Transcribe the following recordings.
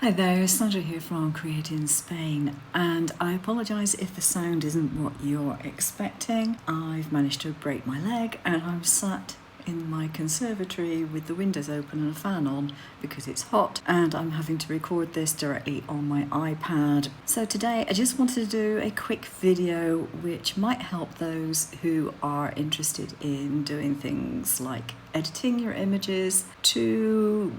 Hi there, Sandra here from Create in Spain, and I apologise if the sound isn't what you're expecting. I've managed to break my leg and I'm sat in my conservatory with the windows open and a fan on because it's hot, and I'm having to record this directly on my iPad. So today I just wanted to do a quick video which might help those who are interested in doing things like editing your images to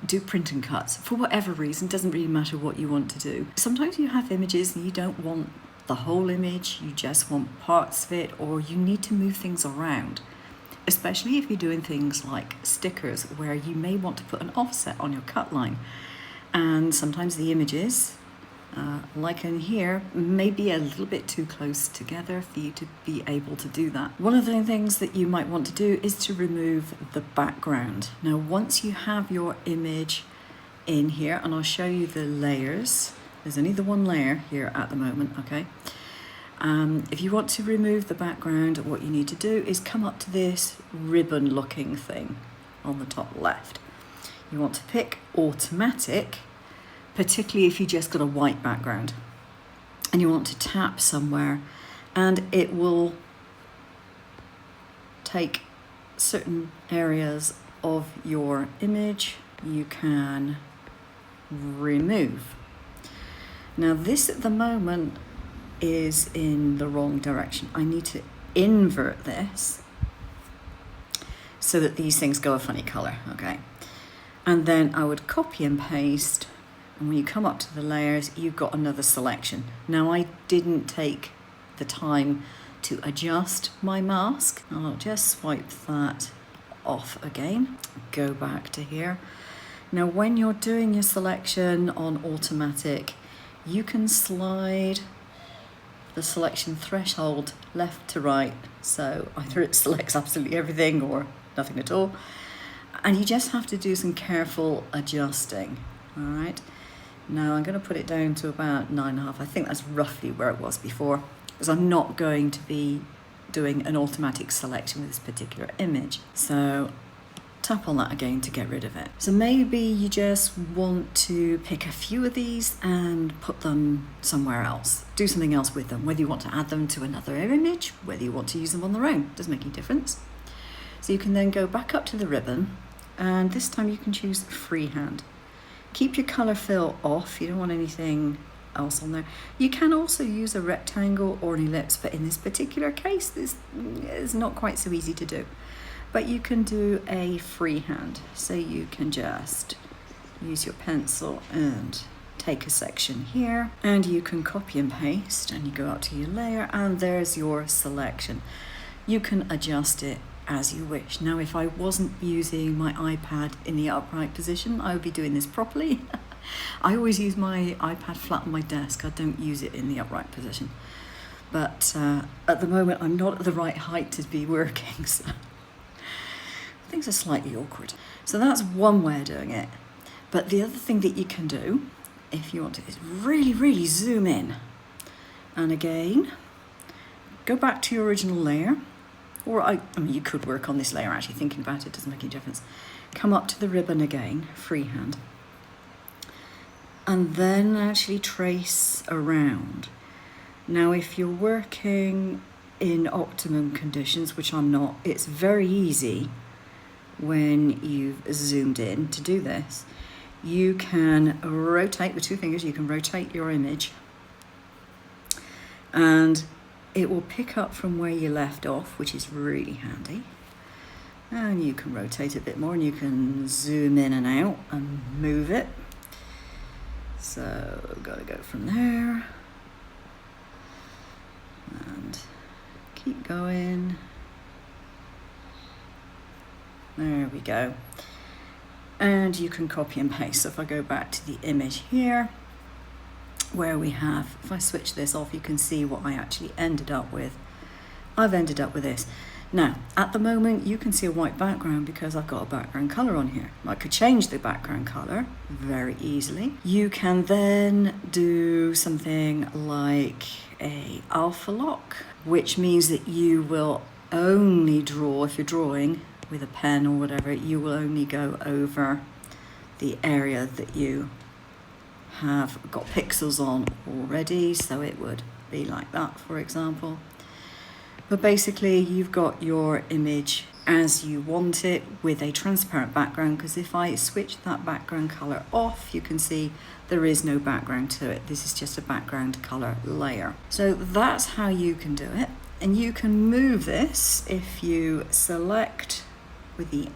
do print and cuts for whatever reason. Doesn't really matter what you want to do. Sometimes you have images and you don't want the whole image, you just want parts of it, or you need to move things around, especially if you're doing things like stickers where you may want to put an offset on your cut line, and sometimes the images like in here may be a little bit too close together for you to be able to do that. One of the things that you might want to do is to remove the background. Now once you have your image in here, and I'll show you the layers, there's only the one layer here at the moment, okay? If you want to remove the background, what you need to do is come up to this ribbon looking thing on the top left. You want to pick automatic, particularly if you just got a white background, and you want to tap somewhere, and it will take certain areas of your image you can remove. Now this at the moment is in the wrong direction. I need to invert this so that these things go a funny color, okay? And then I would copy and paste, and when you come up to the layers, you've got another selection. Now I didn't take the time to adjust my mask. I'll just swipe that off again, go back to here. Now when you're doing your selection on automatic, you can slide the selection threshold left to right, so either it selects absolutely everything or nothing at all, and you just have to do some careful adjusting. All right, now I'm going to put it down to about 9.5. I think that's roughly where it was before, because I'm not going to be doing an automatic selection with this particular image. So tap on that again to get rid of it. So maybe you just want to pick a few of these and put them somewhere else. Do something else with them, whether you want to add them to another image, whether you want to use them on their own, doesn't make any difference. So you can then go back up to the ribbon, and this time you can choose freehand. Keep your color fill off, you don't want anything else on there. You can also use a rectangle or an ellipse, but in this particular case, this is not quite so easy to do. But you can do a freehand, so you can just use your pencil and take a section here, and you can copy and paste, and you go up to your layer, and there's your selection. You can adjust it as you wish. Now if I wasn't using my iPad in the upright position, I would be doing this properly. I always use my iPad flat on my desk. I don't use it in the upright position. But at the moment I'm not at the right height to be working, so things are slightly awkward. So that's one way of doing it. But the other thing that you can do, if you want to, is really zoom in. And again, go back to your original layer. Or I mean, you could work on this layer actually, thinking about it doesn't make any difference. Come up to the ribbon again, freehand. And then actually trace around. Now if you're working in optimum conditions, which I'm not, it's very easy when you've zoomed in to do this. You can rotate with two fingers, you can rotate your image, and it will pick up from where you left off, which is really handy. And you can rotate it a bit more, and you can zoom in and out and move it. So I've got to go from there and keep going. There we go. And you can copy and paste. So if I go back to the image here, where we have, if I switch this off, you can see what I actually ended up with. I've ended up with this. Now, at the moment, you can see a white background because I've got a background color on here. I could change the background color very easily. You can then do something like a alpha lock, which means that you will only draw, if you're drawing with a pen or whatever, you will only go over the area that you have got pixels on already, so it would be like that, for example. But basically you've got your image as you want it with a transparent background, because if I switch that background color off, you can see there is no background to it. This is just a background color layer. So that's how you can do it. And you can move this if you select with the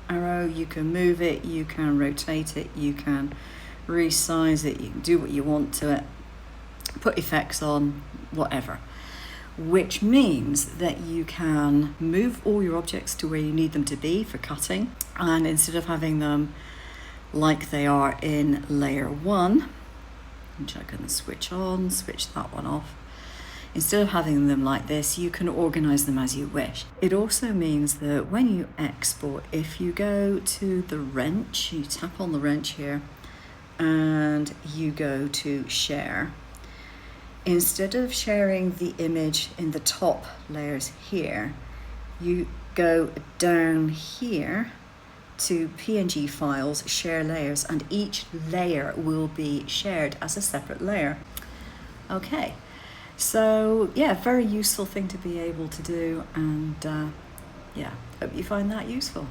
arrow, you can move it, you can rotate it, you can resize it, you can do what you want to it, put effects on, whatever. Which means that you can move all your objects to where you need them to be for cutting, and instead of having them like they are in layer 1, which I can switch on, switch that one off, instead of having them like this, you can organize them as you wish. It also means that when you export, if you go to the wrench, you tap on the wrench here and you go to share, instead of sharing the image in the top layers here, you go down here to PNG files, share layers, and each layer will be shared as a separate layer. Okay, so yeah, very useful thing to be able to do, and yeah, hope you find that useful.